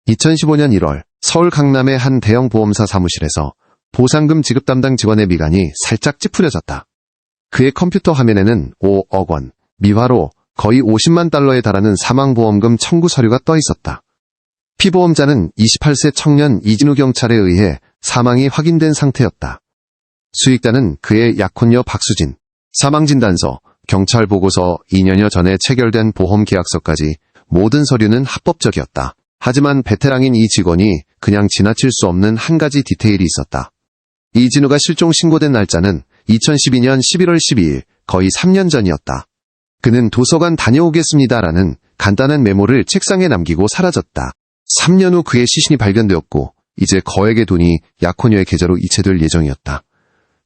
2015년 1월 서울 강남의 한 대형 보험사 사무실에서 보상금 지급 담당 직원의 미간이 살짝 찌푸려졌다. 그의 컴퓨터 화면에는 5억 원, 미화로 거의 50만 달러에 달하는 사망보험금 청구 서류가 떠 있었다. 피보험자는 28세 청년 이진우 경찰에 의해 사망이 확인된 상태였다. 수익자는 그의 약혼녀 박수진, 사망진단서, 경찰 보고서, 2년여 전에 체결된 보험계약서까지 모든 서류는 합법적이었다. 하지만 베테랑인 이 직원이 그냥 지나칠 수 없는 한 가지 디테일이 있었다. 이진우가 실종 신고된 날짜는 2012년 11월 12일, 거의 3년 전이었다. 그는 도서관 다녀오겠습니다라는 간단한 메모를 책상에 남기고 사라졌다. 3년 후 그의 시신이 발견되었고 이제 거액의 돈이 약혼녀의 계좌로 이체될 예정이었다.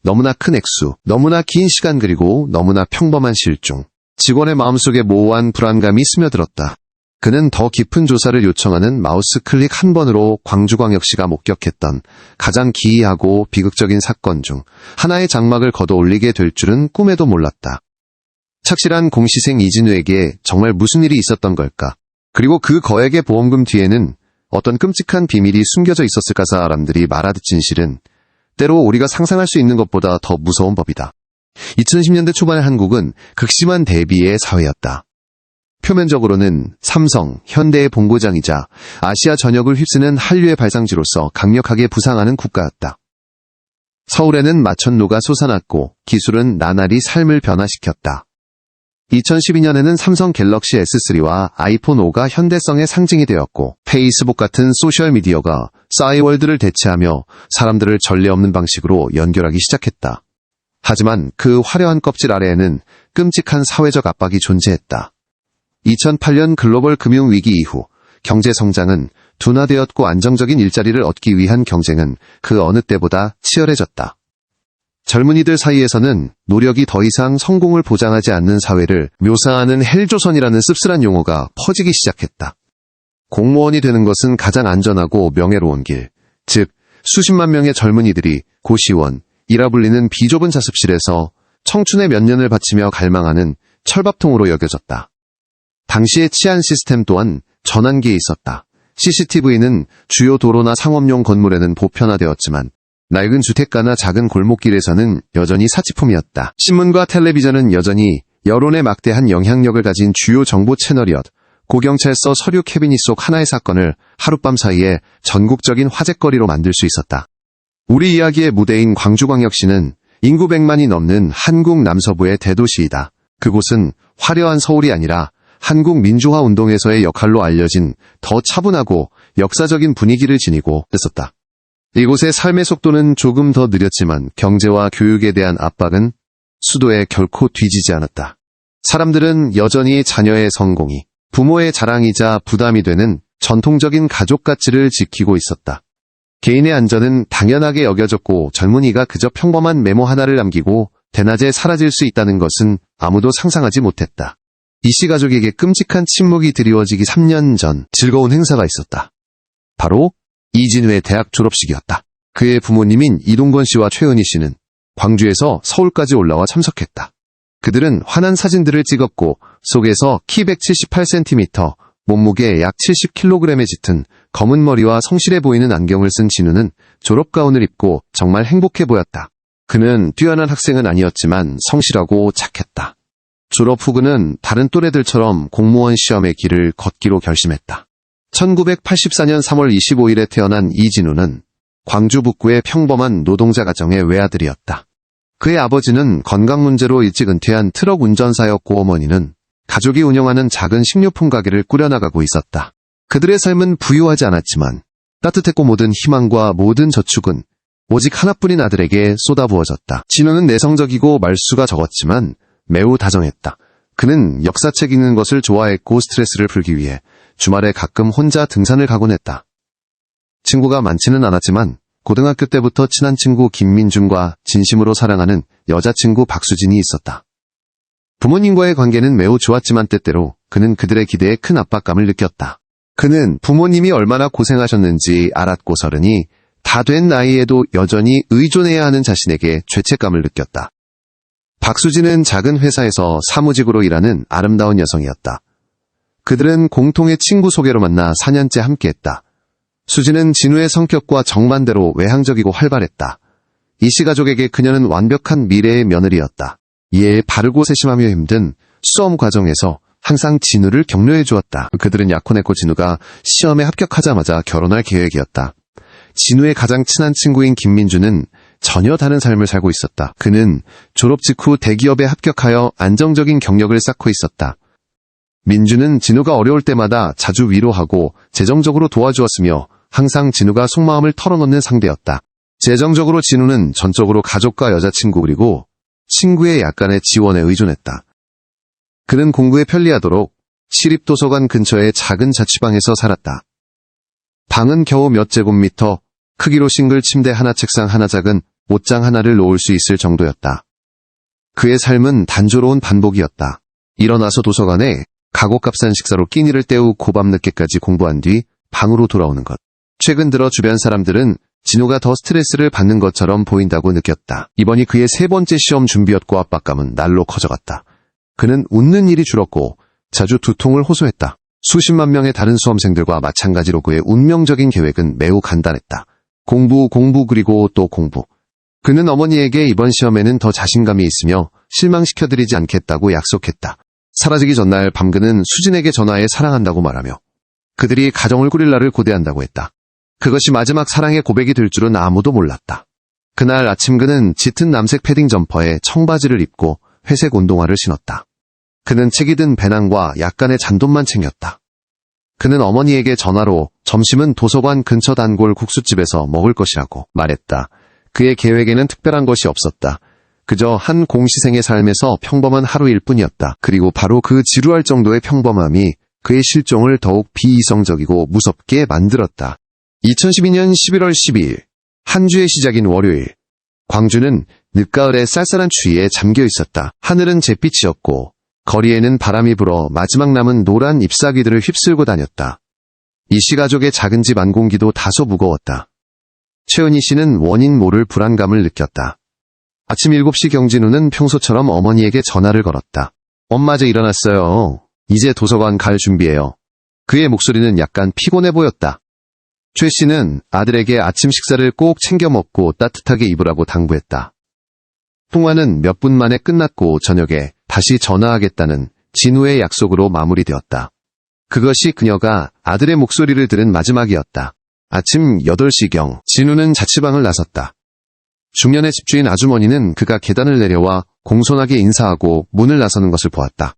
너무나 큰 액수, 너무나 긴 시간 그리고 너무나 평범한 실종. 직원의 마음속에 모호한 불안감이 스며들었다. 그는 더 깊은 조사를 요청하는 마우스 클릭 한 번으로 광주광역시가 목격했던 가장 기이하고 비극적인 사건 중 하나의 장막을 걷어올리게 될 줄은 꿈에도 몰랐다. 착실한 공시생 이진우에게 정말 무슨 일이 있었던 걸까? 그리고 그 거액의 보험금 뒤에는 어떤 끔찍한 비밀이 숨겨져 있었을까? 사람들이 말하듯 진실은 때로 우리가 상상할 수 있는 것보다 더 무서운 법이다. 2010년대 초반의 한국은 극심한 대비의 사회였다. 표면적으로는 삼성, 현대의 본고장이자 아시아 전역을 휩쓰는 한류의 발상지로서 강력하게 부상하는 국가였다. 서울에는 마천루가 솟아났고 기술은 나날이 삶을 변화시켰다. 2012년에는 삼성 갤럭시 S3와 아이폰 5가 현대성의 상징이 되었고 페이스북 같은 소셜미디어가 싸이월드를 대체하며 사람들을 전례 없는 방식으로 연결하기 시작했다. 하지만 그 화려한 껍질 아래에는 끔찍한 사회적 압박이 존재했다. 2008년 글로벌 금융위기 이후 경제 성장은 둔화되었고 안정적인 일자리를 얻기 위한 경쟁은 그 어느 때보다 치열해졌다. 젊은이들 사이에서는 노력이 더 이상 성공을 보장하지 않는 사회를 묘사하는 헬조선이라는 씁쓸한 용어가 퍼지기 시작했다. 공무원이 되는 것은 가장 안전하고 명예로운 길, 즉 수십만 명의 젊은이들이 고시원이라 불리는 비좁은 자습실에서 청춘의 몇 년을 바치며 갈망하는 철밥통으로 여겨졌다. 당시의 치안 시스템 또한 전환기에 있었다. CCTV는 주요 도로나 상업용 건물에는 보편화되었지만 낡은 주택가나 작은 골목길에서는 여전히 사치품이었다. 신문과 텔레비전은 여전히 여론에 막대한 영향력을 가진 주요 정보 채널이었고 경찰서 서류 캐비닛 속 하나의 사건을 하룻밤 사이에 전국적인 화제거리로 만들 수 있었다. 우리 이야기의 무대인 광주광역시는 인구 100만이 넘는 한국 남서부의 대도시이다. 그곳은 화려한 서울이 아니라 한국 민주화 운동에서의 역할로 알려진 더 차분하고 역사적인 분위기를 지니고 있었다. 이곳의 삶의 속도는 조금 더 느렸지만 경제와 교육에 대한 압박은 수도에 결코 뒤지지 않았다. 사람들은 여전히 자녀의 성공이 부모의 자랑이자 부담이 되는 전통적인 가족 가치를 지키고 있었다. 개인의 안전은 당연하게 여겨졌고 젊은이가 그저 평범한 메모 하나를 남기고 대낮에 사라질 수 있다는 것은 아무도 상상하지 못했다. 이씨 가족에게 끔찍한 침묵이 드리워지기 3년 전 즐거운 행사가 있었다. 바로 이진우의 대학 졸업식이었다. 그의 부모님인 이동건 씨와 최은희 씨는 광주에서 서울까지 올라와 참석했다. 그들은 환한 사진들을 찍었고 속에서 키 178cm, 몸무게 약 70kg에 짙은 검은 머리와 성실해 보이는 안경을 쓴 진우는 졸업가운을 입고 정말 행복해 보였다. 그는 뛰어난 학생은 아니었지만 성실하고 착했다. 졸업 후 그는 다른 또래들처럼 공무원 시험의 길을 걷기로 결심했다. 1984년 3월 25일에 태어난 이진우는 광주 북구의 평범한 노동자 가정의 외아들이었다. 그의 아버지는 건강 문제로 일찍 은퇴한 트럭 운전사였고 어머니는 가족이 운영하는 작은 식료품 가게를 꾸려나가고 있었다. 그들의 삶은 부유하지 않았지만 따뜻했고 모든 희망과 모든 저축은 오직 하나뿐인 아들에게 쏟아부어졌다. 진우는 내성적이고 말수가 적었지만 매우 다정했다. 그는 역사책 읽는 것을 좋아했고 스트레스를 풀기 위해 주말에 가끔 혼자 등산을 가곤 했다. 친구가 많지는 않았지만 고등학교 때부터 친한 친구 김민준과 진심으로 사랑하는 여자친구 박수진이 있었다. 부모님과의 관계는 매우 좋았지만 때때로 그는 그들의 기대에 큰 압박감을 느꼈다. 그는 부모님이 얼마나 고생하셨는지 알았고 서른이 다 된 나이에도 여전히 의존해야 하는 자신에게 죄책감을 느꼈다. 박수진은 작은 회사에서 사무직으로 일하는 아름다운 여성이었다. 그들은 공통의 친구 소개로 만나 4년째 함께했다. 수지는 진우의 성격과 정반대로 외향적이고 활발했다. 이씨 가족에게 그녀는 완벽한 미래의 며느리였다. 이에 바르고 세심하며 힘든 수험 과정에서 항상 진우를 격려해 주었다. 그들은 약혼했고 진우가 시험에 합격하자마자 결혼할 계획이었다. 진우의 가장 친한 친구인 김민주는 전혀 다른 삶을 살고 있었다. 그는 졸업 직후 대기업에 합격하여 안정적인 경력을 쌓고 있었다. 민주는 진우가 어려울 때마다 자주 위로하고 재정적으로 도와주었으며 항상 진우가 속마음을 털어놓는 상대였다. 재정적으로 진우는 전적으로 가족과 여자친구 그리고 친구의 약간의 지원에 의존했다. 그는 공부에 편리하도록 시립도서관 근처의 작은 자취방에서 살았다. 방은 겨우 몇 제곱미터, 크기로 싱글 침대 하나, 책상 하나, 작은 옷장 하나를 놓을 수 있을 정도였다. 그의 삶은 단조로운 반복이었다. 일어나서 도서관에 가곡값싼 식사로 끼니를 때우고 밤늦게까지 공부한 뒤 방으로 돌아오는 것. 최근 들어 주변 사람들은 진우가 더 스트레스를 받는 것처럼 보인다고 느꼈다. 이번이 그의 세 번째 시험 준비였고 압박감은 날로 커져갔다. 그는 웃는 일이 줄었고 자주 두통을 호소했다. 수십만 명의 다른 수험생들과 마찬가지로 그의 운명적인 계획은 매우 간단했다. 공부 그리고 또 공부. 그는 어머니에게 이번 시험에는 더 자신감이 있으며 실망시켜드리지 않겠다고 약속했다. 사라지기 전날 밤 그는 수진에게 전화해 사랑한다고 말하며 그들이 가정을 꾸릴 날을 고대한다고 했다. 그것이 마지막 사랑의 고백이 될 줄은 아무도 몰랐다. 그날 아침 그는 짙은 남색 패딩 점퍼에 청바지를 입고 회색 운동화를 신었다. 그는 책이 든 배낭과 약간의 잔돈만 챙겼다. 그는 어머니에게 전화로 점심은 도서관 근처 단골 국수집에서 먹을 것이라고 말했다. 그의 계획에는 특별한 것이 없었다. 그저 한 공시생의 삶에서 평범한 하루일 뿐이었다. 그리고 바로 그 지루할 정도의 평범함이 그의 실종을 더욱 비이성적이고 무섭게 만들었다. 2012년 11월 12일, 한 주의 시작인 월요일. 광주는 늦가을의 쌀쌀한 추위에 잠겨 있었다. 하늘은 잿빛이었고 거리에는 바람이 불어 마지막 남은 노란 잎사귀들을 휩쓸고 다녔다. 이씨 가족의 작은 집 안공기도 다소 무거웠다. 최은희 씨는 원인 모를 불안감을 느꼈다. 아침 7시 경진우는 평소처럼 어머니에게 전화를 걸었다. 엄마 저 일어났어요. 이제 도서관 갈 준비해요. 그의 목소리는 약간 피곤해 보였다. 최 씨는 아들에게 아침 식사를 꼭 챙겨 먹고 따뜻하게 입으라고 당부했다. 통화는 몇 분 만에 끝났고 저녁에 다시 전화하겠다는 진우의 약속으로 마무리되었다. 그것이 그녀가 아들의 목소리를 들은 마지막이었다. 아침 8시경 진우는 자취방을 나섰다. 중년의 집주인 아주머니는 그가 계단을 내려와 공손하게 인사하고 문을 나서는 것을 보았다.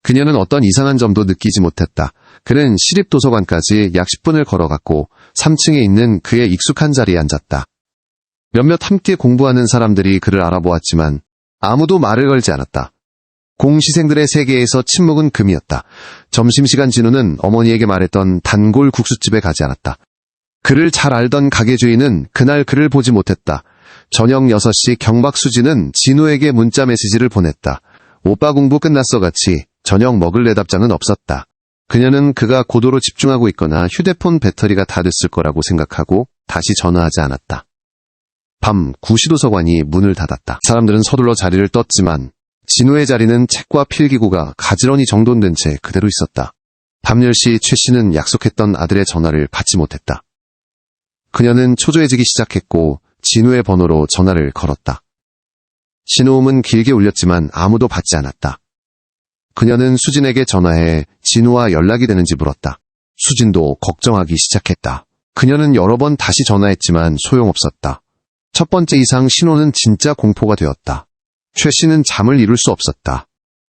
그녀는 어떤 이상한 점도 느끼지 못했다. 그는 시립도서관까지 약 10분을 걸어갔고 3층에 있는 그의 익숙한 자리에 앉았다. 몇몇 함께 공부하는 사람들이 그를 알아보았지만 아무도 말을 걸지 않았다. 공시생들의 세계에서 침묵은 금이었다. 점심시간 진우는 어머니에게 말했던 단골 국수집에 가지 않았다. 그를 잘 알던 가게 주인은 그날 그를 보지 못했다. 저녁 6시 경박수지는 진우에게 문자 메시지를 보냈다. 오빠 공부 끝났어 같이 저녁 먹을래 답장은 없었다. 그녀는 그가 고도로 집중하고 있거나 휴대폰 배터리가 다 됐을 거라고 생각하고 다시 전화하지 않았다. 밤 구시도서관이 문을 닫았다. 사람들은 서둘러 자리를 떴지만 진우의 자리는 책과 필기구가 가지런히 정돈된 채 그대로 있었다. 밤 10시 최 씨는 약속했던 아들의 전화를 받지 못했다. 그녀는 초조해지기 시작했고 진우의 번호로 전화를 걸었다. 신호음은 길게 울렸지만 아무도 받지 않았다. 그녀는 수진에게 전화해 진우와 연락이 되는지 물었다. 수진도 걱정하기 시작했다. 그녀는 여러 번 다시 전화했지만 소용없었다. 첫 번째 이상 신호는 진짜 공포가 되었다. 최 씨는 잠을 이룰 수 없었다.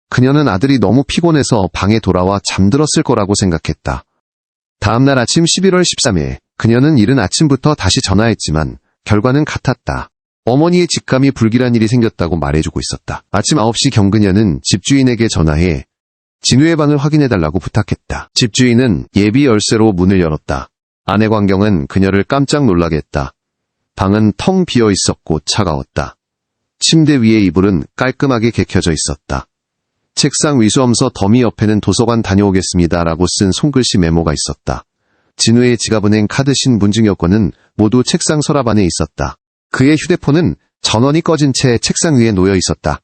그녀는 아들이 너무 피곤해서 방에 돌아와 잠들었을 거라고 생각했다. 다음날 아침 11월 13일, 그녀는 이른 아침부터 다시 전화했지만 결과는 같았다. 어머니의 직감이 불길한 일이 생겼다고 말해주고 있었다. 아침 9시 경그녀는 집주인에게 전화해 진우의 방을 확인해달라고 부탁했다. 집주인은 예비 열쇠로 문을 열었다. 아내 광경은 그녀를 깜짝 놀라게 했다. 방은 텅 비어 있었고 차가웠다. 침대 위의 이불은 깔끔하게 개켜져 있었다. 책상 위수엄서 더미 옆에는 도서관 다녀오겠습니다 라고 쓴 손글씨 메모가 있었다. 진우의 지갑은행 카드 신분증 여권은 모두 책상 서랍 안에 있었다. 그의 휴대폰은 전원이 꺼진 채 책상 위에 놓여 있었다.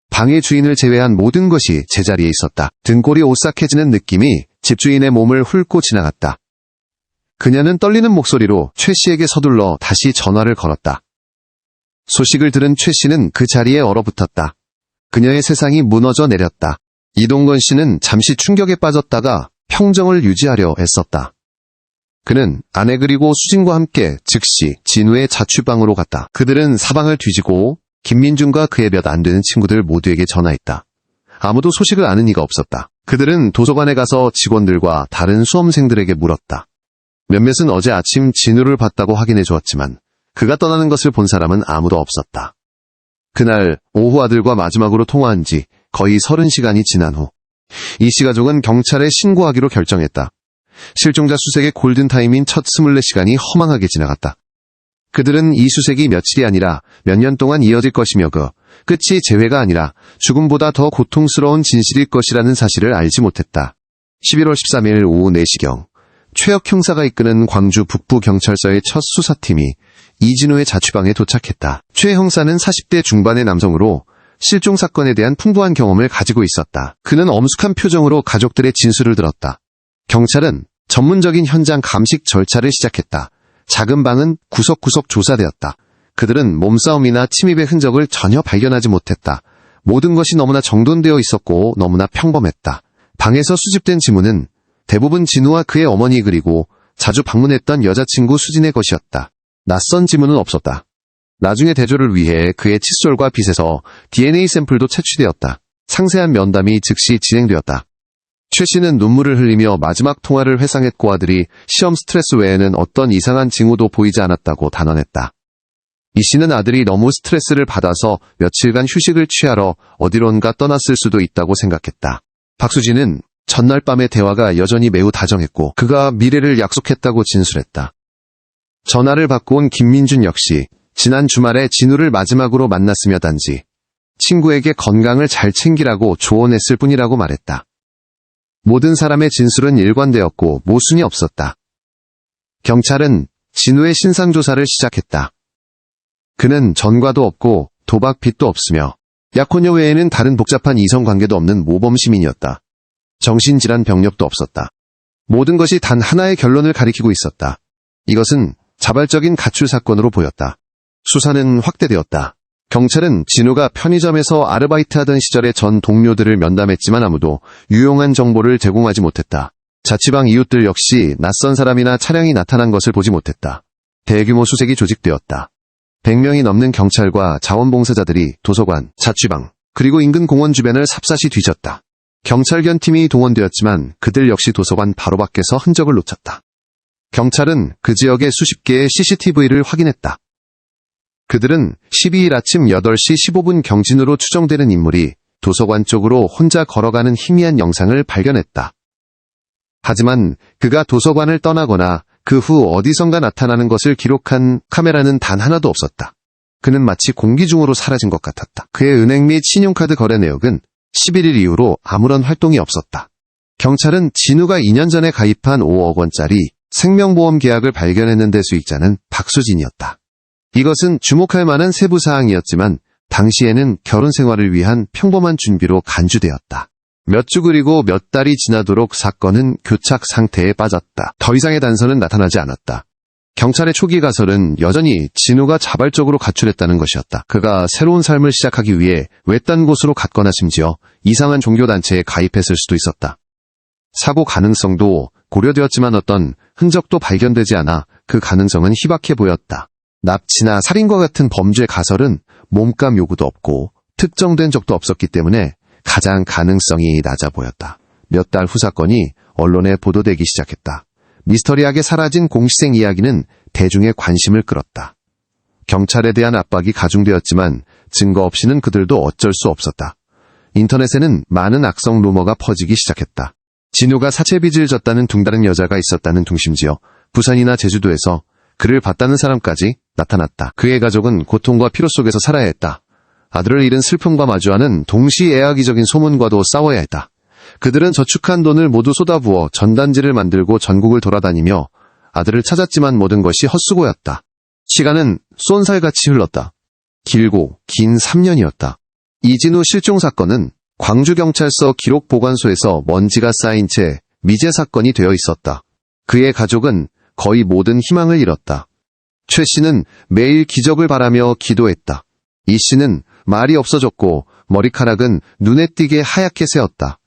방의 주인을 제외한 모든 것이 제자리에 있었다. 등골이 오싹해지는 느낌이 집주인의 몸을 훑고 지나갔다. 그녀는 떨리는 목소리로 최 씨에게 서둘러 다시 전화를 걸었다. 소식을 들은 최 씨는 그 자리에 얼어붙었다. 그녀의 세상이 무너져 내렸다. 이동건 씨는 잠시 충격에 빠졌다가 평정을 유지하려 애썼다. 그는 아내 그리고 수진과 함께 즉시 진우의 자취방으로 갔다. 그들은 사방을 뒤지고 김민준과 그의 몇 안 되는 친구들 모두에게 전화했다. 아무도 소식을 아는 이가 없었다. 그들은 도서관에 가서 직원들과 다른 수험생들에게 물었다. 몇몇은 어제 아침 진우를 봤다고 확인해 주었지만 그가 떠나는 것을 본 사람은 아무도 없었다. 그날 오후 아들과 마지막으로 통화한 지 거의 30시간이 지난 후 이 씨 가족은 경찰에 신고하기로 결정했다. 실종자 수색의 골든타임인 첫 24시간이 허망하게 지나갔다. 그들은 이 수색이 며칠이 아니라 몇 년 동안 이어질 것이며 그 끝이 재회가 아니라 죽음보다 더 고통스러운 진실일 것이라는 사실을 알지 못했다. 11월 13일 오후 4시경 최혁 형사가 이끄는 광주 북부경찰서의 첫 수사팀이 이진우의 자취방에 도착했다. 최 형사는 40대 중반의 남성으로 실종 사건에 대한 풍부한 경험을 가지고 있었다. 그는 엄숙한 표정으로 가족들의 진술을 들었다. 경찰은 전문적인 현장 감식 절차를 시작했다. 작은 방은 구석구석 조사되었다. 그들은 몸싸움이나 침입의 흔적을 전혀 발견하지 못했다. 모든 것이 너무나 정돈되어 있었고 너무나 평범했다. 방에서 수집된 지문은 대부분 진우와 그의 어머니 그리고 자주 방문했던 여자친구 수진의 것이었다. 낯선 지문은 없었다. 나중에 대조를 위해 그의 칫솔과 빗에서 DNA 샘플도 채취되었다. 상세한 면담이 즉시 진행되었다. 최 씨는 눈물을 흘리며 마지막 통화를 회상했고 아들이 시험 스트레스 외에는 어떤 이상한 징후도 보이지 않았다고 단언했다. 이 씨는 아들이 너무 스트레스를 받아서 며칠간 휴식을 취하러 어디론가 떠났을 수도 있다고 생각했다. 박수진은 전날 밤의 대화가 여전히 매우 다정했고 그가 미래를 약속했다고 진술했다. 전화를 받고 온 김민준 역시 지난 주말에 진우를 마지막으로 만났으며 단지 친구에게 건강을 잘 챙기라고 조언했을 뿐이라고 말했다. 모든 사람의 진술은 일관되었고 모순이 없었다. 경찰은 진우의 신상조사를 시작했다. 그는 전과도 없고 도박 빚도 없으며 약혼녀 외에는 다른 복잡한 이성관계도 없는 모범 시민이었다. 정신질환 병력도 없었다. 모든 것이 단 하나의 결론을 가리키고 있었다. 이것은 자발적인 가출 사건으로 보였다. 수사는 확대되었다. 경찰은 진우가 편의점에서 아르바이트하던 시절의 전 동료들을 면담했지만 아무도 유용한 정보를 제공하지 못했다. 자취방 이웃들 역시 낯선 사람이나 차량이 나타난 것을 보지 못했다. 대규모 수색이 조직되었다. 100명이 넘는 경찰과 자원봉사자들이 도서관, 자취방, 그리고 인근 공원 주변을 삽사시 뒤졌다. 경찰견팀이 동원되었지만 그들 역시 도서관 바로 밖에서 흔적을 놓쳤다. 경찰은 그 지역의 수십 개의 CCTV를 확인했다. 그들은 12일 아침 8시 15분 경진으로 추정되는 인물이 도서관 쪽으로 혼자 걸어가는 희미한 영상을 발견했다. 하지만 그가 도서관을 떠나거나 그 후 어디선가 나타나는 것을 기록한 카메라는 단 하나도 없었다. 그는 마치 공기 중으로 사라진 것 같았다. 그의 은행 및 신용카드 거래 내역은 11일 이후로 아무런 활동이 없었다. 경찰은 진우가 2년 전에 가입한 5억 원짜리 생명보험 계약을 발견했는데 수익자는 박수진이었다. 이것은 주목할 만한 세부 사항이었지만 당시에는 결혼 생활을 위한 평범한 준비로 간주되었다. 몇 주 그리고 몇 달이 지나도록 사건은 교착 상태에 빠졌다. 더 이상의 단서는 나타나지 않았다. 경찰의 초기 가설은 여전히 진우가 자발적으로 가출했다는 것이었다. 그가 새로운 삶을 시작하기 위해 외딴 곳으로 갔거나 심지어 이상한 종교단체에 가입했을 수도 있었다. 사고 가능성도 고려되었지만 어떤 흔적도 발견되지 않아 그 가능성은 희박해 보였다. 납치나 살인과 같은 범죄 가설은 몸값 요구도 없고 특정된 적도 없었기 때문에 가장 가능성이 낮아 보였다. 몇 달 후 사건이 언론에 보도되기 시작했다. 미스터리하게 사라진 공시생 이야기는 대중의 관심을 끌었다. 경찰에 대한 압박이 가중되었지만 증거 없이는 그들도 어쩔 수 없었다. 인터넷에는 많은 악성 루머가 퍼지기 시작했다. 진우가 사채빚을 졌다는 둥다른 여자가 있었다는 둥 심지어 부산이나 제주도에서 그를 봤다는 사람까지 나타났다. 그의 가족은 고통과 피로 속에서 살아야 했다. 아들을 잃은 슬픔과 마주하는 동시애학이적인 소문과도 싸워야 했다. 그들은 저축한 돈을 모두 쏟아부어 전단지를 만들고 전국을 돌아다니며 아들을 찾았지만 모든 것이 헛수고였다. 시간은 쏜살같이 흘렀다. 길고 긴 3년이었다. 이진우 실종 사건은 광주경찰서 기록보관소에서 먼지가 쌓인 채 미제 사건이 되어 있었다. 그의 가족은 거의 모든 희망을 잃었다. 최 씨는 매일 기적을 바라며 기도했다. 이 씨는 말이 없어졌고 머리카락은 눈에 띄게 하얗게 새었다.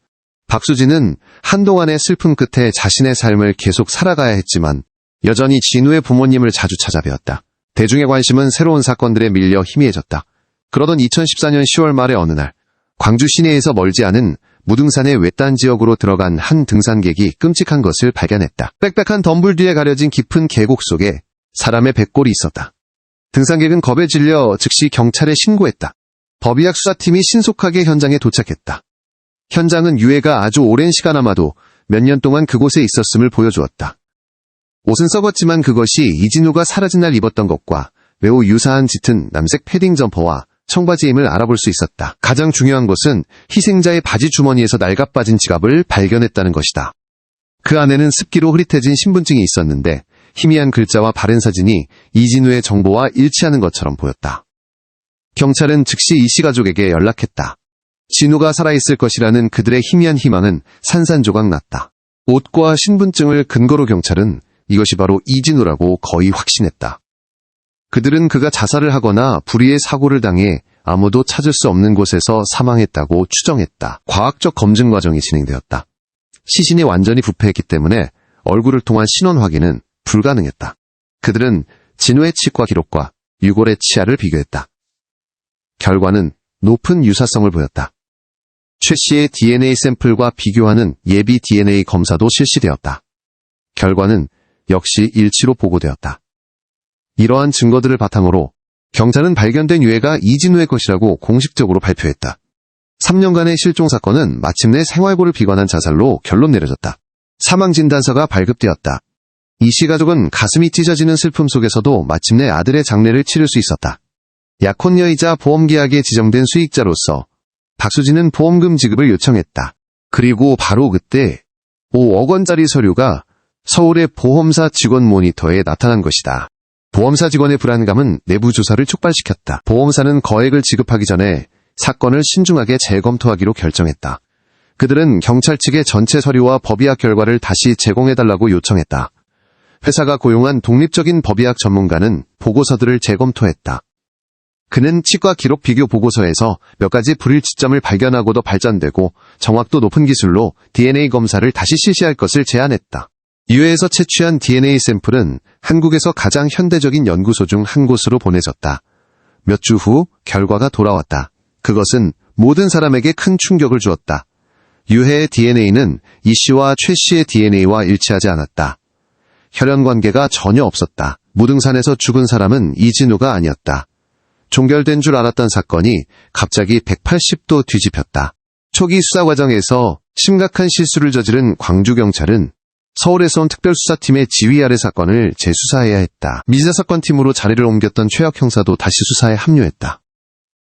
박수진은 한동안의 슬픔 끝에 자신의 삶을 계속 살아가야 했지만 여전히 진우의 부모님을 자주 찾아뵈었다. 대중의 관심은 새로운 사건들에 밀려 희미해졌다. 그러던 2014년 10월 말의 어느 날, 광주 시내에서 멀지 않은 무등산의 외딴 지역으로 들어간 한 등산객이 끔찍한 것을 발견했다. 빽빽한 덤불 뒤에 가려진 깊은 계곡 속에 사람의 백골이 있었다. 등산객은 겁에 질려 즉시 경찰에 신고했다. 법의학 수사팀이 신속하게 현장에 도착했다. 현장은 유해가 아주 오랜 시간 아마도 몇 년 동안 그곳에 있었음을 보여주었다. 옷은 썩었지만 그것이 이진우가 사라진 날 입었던 것과 매우 유사한 짙은 남색 패딩 점퍼와 청바지임을 알아볼 수 있었다. 가장 중요한 것은 희생자의 바지 주머니에서 낡아 빠진 지갑을 발견했다는 것이다. 그 안에는 습기로 흐릿해진 신분증이 있었는데 희미한 글자와 바른 사진이 이진우의 정보와 일치하는 것처럼 보였다. 경찰은 즉시 이 씨 가족에게 연락했다. 진우가 살아있을 것이라는 그들의 희미한 희망은 산산조각 났다. 옷과 신분증을 근거로 경찰은 이것이 바로 이진우라고 거의 확신했다. 그들은 그가 자살을 하거나 불의의 사고를 당해 아무도 찾을 수 없는 곳에서 사망했다고 추정했다. 과학적 검증 과정이 진행되었다. 시신이 완전히 부패했기 때문에 얼굴을 통한 신원 확인은 불가능했다. 그들은 진우의 치과 기록과 유골의 치아를 비교했다. 결과는 높은 유사성을 보였다. 최 씨의 DNA 샘플과 비교하는 예비 DNA 검사도 실시되었다. 결과는 역시 일치로 보고되었다. 이러한 증거들을 바탕으로 경찰은 발견된 유해가 이진우의 것이라고 공식적으로 발표했다. 3년간의 실종 사건은 마침내 생활고를 비관한 자살로 결론 내려졌다. 사망진단서가 발급되었다. 이 씨 가족은 가슴이 찢어지는 슬픔 속에서도 마침내 아들의 장례를 치를 수 있었다. 약혼녀이자 보험계약에 지정된 수익자로서 박수진은 보험금 지급을 요청했다. 그리고 바로 그때 5억 원짜리 서류가 서울의 보험사 직원 모니터에 나타난 것이다. 보험사 직원의 불안감은 내부 조사를 촉발시켰다. 보험사는 거액을 지급하기 전에 사건을 신중하게 재검토하기로 결정했다. 그들은 경찰 측에 전체 서류와 법의학 결과를 다시 제공해달라고 요청했다. 회사가 고용한 독립적인 법의학 전문가는 보고서들을 재검토했다. 그는 치과 기록 비교 보고서에서 몇 가지 불일치점을 발견하고도 발전되고 정확도 높은 기술로 DNA 검사를 다시 실시할 것을 제안했다. 유해에서 채취한 DNA 샘플은 한국에서 가장 현대적인 연구소 중 한 곳으로 보내졌다. 몇 주 후 결과가 돌아왔다. 그것은 모든 사람에게 큰 충격을 주었다. 유해의 DNA는 이 씨와 최 씨의 DNA와 일치하지 않았다. 혈연 관계가 전혀 없었다. 무등산에서 죽은 사람은 이진우가 아니었다. 종결된 줄 알았던 사건이 갑자기 180도 뒤집혔다. 초기 수사 과정에서 심각한 실수를 저지른 광주경찰은 서울에서 온 특별수사팀의 지휘 아래 사건을 재수사해야 했다. 미자사건팀으로 자리를 옮겼던 최혁 형사도 다시 수사에 합류했다.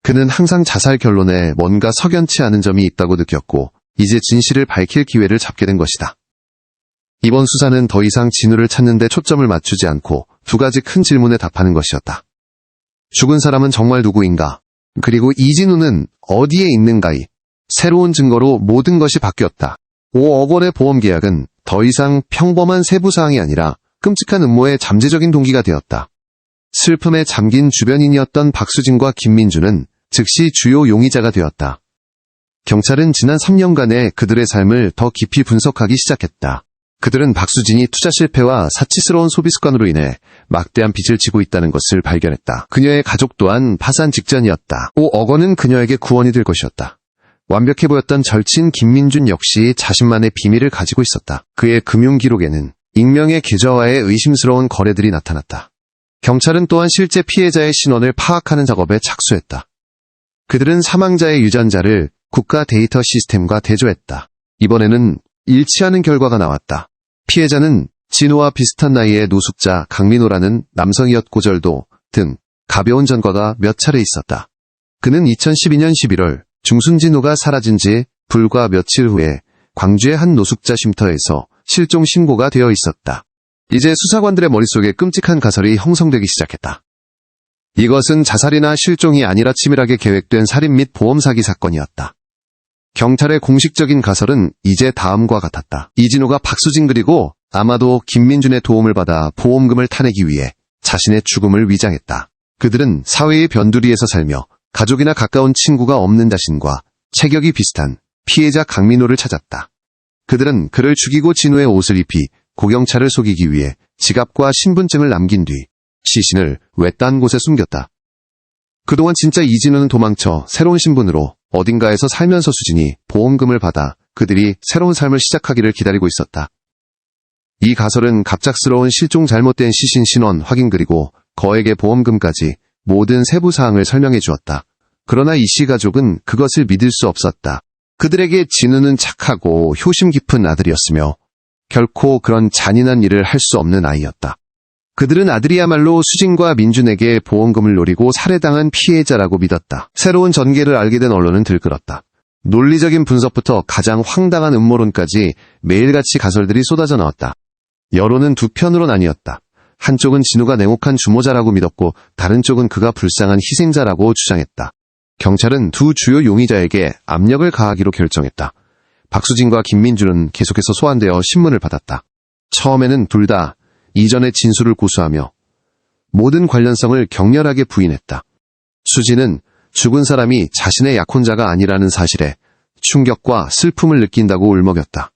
그는 항상 자살 결론에 뭔가 석연치 않은 점이 있다고 느꼈고 이제 진실을 밝힐 기회를 잡게 된 것이다. 이번 수사는 더 이상 진우를 찾는 데 초점을 맞추지 않고 두 가지 큰 질문에 답하는 것이었다. 죽은 사람은 정말 누구인가? 그리고 이진우는 어디에 있는가이? 새로운 증거로 모든 것이 바뀌었다. 5억 원의 보험계약은 더 이상 평범한 세부사항이 아니라 끔찍한 음모의 잠재적인 동기가 되었다. 슬픔에 잠긴 주변인이었던 박수진과 김민주는 즉시 주요 용의자가 되었다. 경찰은 지난 3년간의 그들의 삶을 더 깊이 분석하기 시작했다. 그들은 박수진이 투자 실패와 사치스러운 소비 습관으로 인해 막대한 빚을 지고 있다는 것을 발견했다. 그녀의 가족 또한 파산 직전이었다. 5억 원은 그녀에게 구원이 될 것이었다. 완벽해 보였던 절친 김민준 역시 자신만의 비밀을 가지고 있었다. 그의 금융 기록에는 익명의 계좌와의 의심스러운 거래들이 나타났다. 경찰은 또한 실제 피해자의 신원을 파악하는 작업에 착수했다. 그들은 사망자의 유전자를 국가 데이터 시스템과 대조했다. 이번에는 일치하는 결과가 나왔다. 피해자는 진우와 비슷한 나이의 노숙자 강민호라는 남성이었고 절도 등 가벼운 전과가 몇 차례 있었다. 그는 2012년 11월 중순진우가 사라진 지 불과 며칠 후에 광주의 한 노숙자 쉼터에서 실종 신고가 되어 있었다. 이제 수사관들의 머릿속에 끔찍한 가설이 형성되기 시작했다. 이것은 자살이나 실종이 아니라 치밀하게 계획된 살인 및 보험 사기 사건이었다. 경찰의 공식적인 가설은 이제 다음과 같았다. 이진우가 박수진 그리고 아마도 김민준의 도움을 받아 보험금을 타내기 위해 자신의 죽음을 위장했다. 그들은 사회의 변두리에서 살며 가족이나 가까운 친구가 없는 자신과 체격이 비슷한 피해자 강민호를 찾았다. 그들은 그를 죽이고 진우의 옷을 입히 고경찰을 속이기 위해 지갑과 신분증을 남긴 뒤 시신을 외딴 곳에 숨겼다. 그동안 진짜 이진우는 도망쳐 새로운 신분으로 어딘가에서 살면서 수진이 보험금을 받아 그들이 새로운 삶을 시작하기를 기다리고 있었다. 이 가설은 갑작스러운 실종 잘못된 시신 신원 확인 그리고 거액의 보험금까지 모든 세부 사항을 설명해 주었다. 그러나 이 씨 가족은 그것을 믿을 수 없었다. 그들에게 진우는 착하고 효심 깊은 아들이었으며 결코 그런 잔인한 일을 할 수 없는 아이였다. 그들은 아들이야말로 수진과 민준에게 보험금을 노리고 살해당한 피해자라고 믿었다. 새로운 전개를 알게 된 언론은 들끓었다. 논리적인 분석부터 가장 황당한 음모론까지 매일같이 가설들이 쏟아져 나왔다. 여론은 두 편으로 나뉘었다. 한쪽은 진우가 냉혹한 주모자라고 믿었고 다른 쪽은 그가 불쌍한 희생자라고 주장했다. 경찰은 두 주요 용의자에게 압력을 가하기로 결정했다. 박수진과 김민준은 계속해서 소환되어 신문을 받았다. 처음에는 둘 다 이전의 진술을 고수하며 모든 관련성을 격렬하게 부인했다. 수진은 죽은 사람이 자신의 약혼자가 아니라는 사실에 충격과 슬픔을 느낀다고 울먹였다.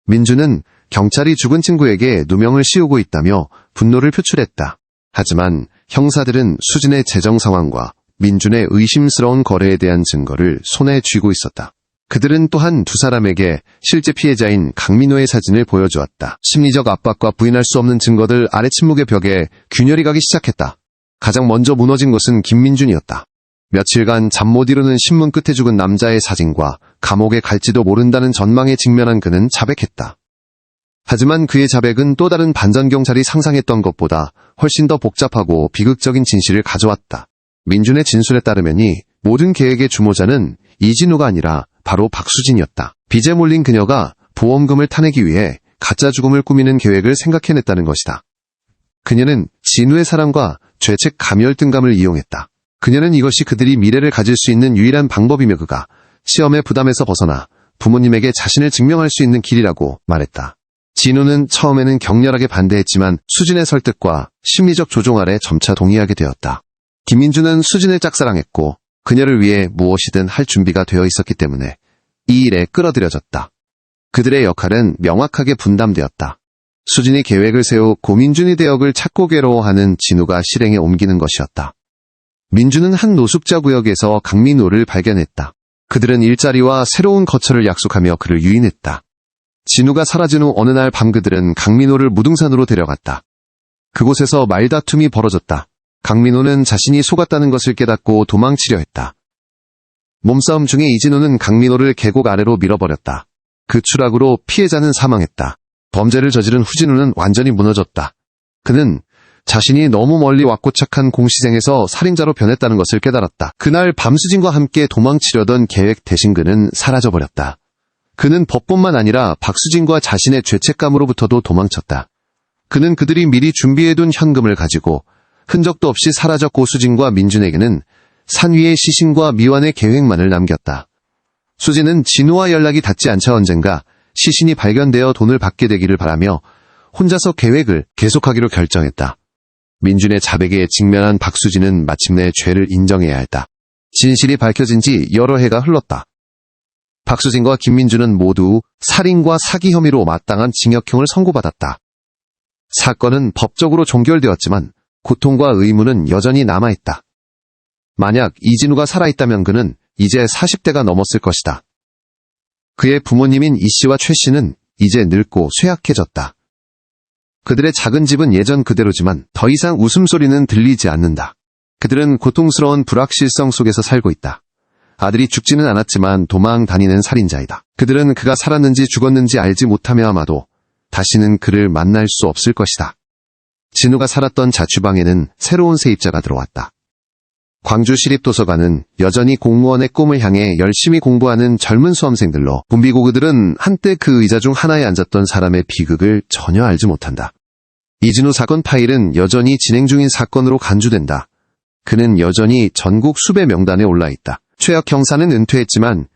민준은 경찰이 죽은 친구에게 누명을 씌우고 있다며 분노를 표출했다. 하지만 형사들은 수진의 재정 상황과 민준의 의심스러운 거래에 대한 증거를 손에 쥐고 있었다. 그들은 또한 두 사람에게 실제 피해자인 강민호의 사진을 보여주었다. 심리적 압박과 부인할 수 없는 증거들 아래 침묵의 벽에 균열이 가기 시작했다. 가장 먼저 무너진 것은 김민준이었다. 며칠간 잠 못 이루는 신문 끝에 죽은 남자의 사진과 감옥에 갈지도 모른다는 전망에 직면한 그는 자백했다. 하지만 그의 자백은 또 다른 반전경찰이 상상했던 것보다 훨씬 더 복잡하고 비극적인 진실을 가져왔다. 민준의 진술에 따르면이 모든 계획의 주모자는 이진우가 아니라 바로 박수진이었다. 빚에 몰린 그녀가 보험금을 타내기 위해 가짜 죽음을 꾸미는 계획을 생각해냈다는 것이다. 그녀는 진우의 사랑과 죄책 가멸등감을 이용했다. 그녀는 이것이 그들이 미래를 가질 수 있는 유일한 방법이며 그가 시험의 부담에서 벗어나 부모님에게 자신을 증명할 수 있는 길이라고 말했다. 진우는 처음에는 격렬하게 반대했지만 수진의 설득과 심리적 조종 아래 점차 동의하게 되었다. 김민준은 수진을 짝사랑했고 그녀를 위해 무엇이든 할 준비가 되어 있었기 때문에 이 일에 끌어들여졌다. 그들의 역할은 명확하게 분담되었다. 수진이 계획을 세워 고민준이 대역을 찾고 괴로워하는 진우가 실행에 옮기는 것이었다. 민준은 한 노숙자 구역에서 강민호를 발견했다. 그들은 일자리와 새로운 거처를 약속하며 그를 유인했다. 진우가 사라진 후 어느 날 밤 그들은 강민호를 무등산으로 데려갔다. 그곳에서 말다툼이 벌어졌다. 강민호는 자신이 속았다는 것을 깨닫고 도망치려 했다. 몸싸움 중에 이진우는 강민호를 계곡 아래로 밀어버렸다. 그 추락으로 피해자는 사망했다. 범죄를 저지른 후진우는 완전히 무너졌다. 그는 자신이 너무 멀리 왔고 착한 공시생에서 살인자로 변했다는 것을 깨달았다. 그날 밤수진과 함께 도망치려던 계획 대신 그는 사라져버렸다. 그는 법뿐만 아니라 박수진과 자신의 죄책감으로부터도 도망쳤다. 그는 그들이 미리 준비해둔 현금을 가지고 흔적도 없이 사라졌고 수진과 민준에게는 산 위의 시신과 미완의 계획만을 남겼다. 수진은 진우와 연락이 닿지 않자 언젠가 시신이 발견되어 돈을 받게 되기를 바라며 혼자서 계획을 계속하기로 결정했다. 민준의 자백에 직면한 박수진은 마침내 죄를 인정해야 했다. 진실이 밝혀진 지 여러 해가 흘렀다. 박수진과 김민준은 모두 살인과 사기 혐의로 마땅한 징역형을 선고받았다. 사건은 법적으로 종결되었지만 고통과 의문은 여전히 남아있다. 만약 이진우가 살아있다면 그는 이제 40대가 넘었을 것이다. 그의 부모님인 이 씨와 최 씨는 이제 늙고 쇠약해졌다. 그들의 작은 집은 예전 그대로지만 더 이상 웃음소리는 들리지 않는다. 그들은 고통스러운 불확실성 속에서 살고 있다. 아들이 죽지는 않았지만 도망 다니는 살인자이다. 그들은 그가 살았는지 죽었는지 알지 못하며 아마도 다시는 그를 만날 수 없을 것이다. 진우가 살았던 자취방에는 새로운 세입자가 들어왔다. 광주시립도서관은 여전히 공무원의 꿈을 향해 열심히 공부하는 젊은 수험생들로 붐비고 그들은 한때 그 의자 중 하나에 앉았던 사람의 비극을 전혀 알지 못한다. 이진우 사건 파일은 여전히 진행 중인 사건으로 간주된다. 그는 여전히 전국 수배 명단에 올라있다. 최혁 형사는 은퇴했지만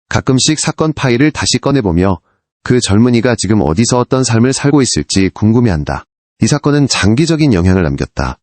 가끔씩 사건 파일을 다시 꺼내보며 그 젊은이가 지금 어디서 어떤 삶을 살고 있을지 궁금해한다. 이 사건은 장기적인 영향을 남겼다.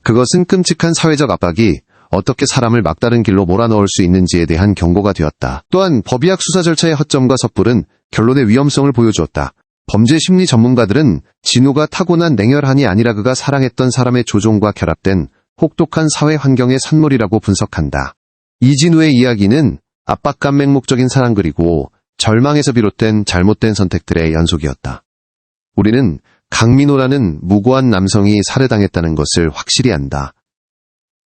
그것은 끔찍한 사회적 압박이 어떻게 사람을 막다른 길로 몰아넣을 수 있는지에 대한 경고가 되었다. 또한 법의학 수사 절차의 허점과 섣불은 결론의 위험성을 보여주었다. 범죄 심리 전문가들은 진우가 타고난 냉혈한이 아니라 그가 사랑했던 사람의 조종과 결합된 혹독한 사회 환경의 산물이라고 분석한다. 이진우의 이야기는 압박감 맹목적인 사랑 그리고 절망에서 비롯된 잘못된 선택들의 연속이었다. 우리는 강민호라는 무고한 남성이 살해당했다는 것을 확실히 안다.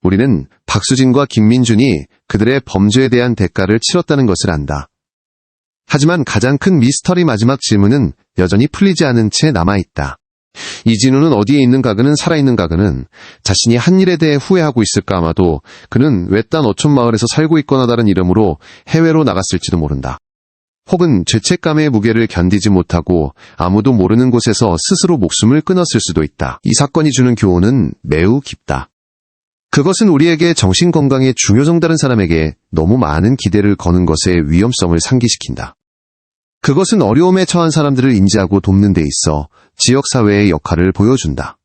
우리는 박수진과 김민준이 그들의 범죄에 대한 대가를 치렀다는 것을 안다. 하지만 가장 큰 미스터리 마지막 질문은 여전히 풀리지 않은 채 남아있다. 이진우는 어디에 있는가, 그는 살아있는가, 그는 자신이 한 일에 대해 후회하고 있을까, 아마도 그는 외딴 어촌마을에서 살고 있거나 다른 이름으로 해외로 나갔을지도 모른다. 혹은 죄책감의 무게를 견디지 못하고 아무도 모르는 곳에서 스스로 목숨을 끊었을 수도 있다. 이 사건이 주는 교훈은 매우 깊다. 그것은 우리에게 정신건강에 중요성 다른 사람에게 너무 많은 기대를 거는 것의 위험성을 상기시킨다. 그것은 어려움에 처한 사람들을 인지하고 돕는 데 있어 지역사회의 역할을 보여준다.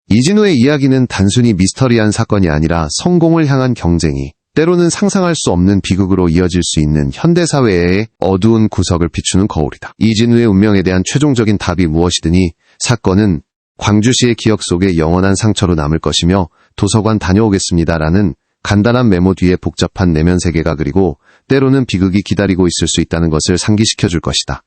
이진우의 이야기는 단순히 미스터리한 사건이 아니라 성공을 향한 경쟁이 때로는 상상할 수 없는 비극으로 이어질 수 있는 현대사회의 어두운 구석을 비추는 거울이다. 이진우의 운명에 대한 최종적인 답이 무엇이든지 사건은 광주시의 기억 속에 영원한 상처로 남을 것이며 도서관 다녀오겠습니다라는 간단한 메모 뒤에 복잡한 내면 세계가 그리고 때로는 비극이 기다리고 있을 수 있다는 것을 상기시켜줄 것이다.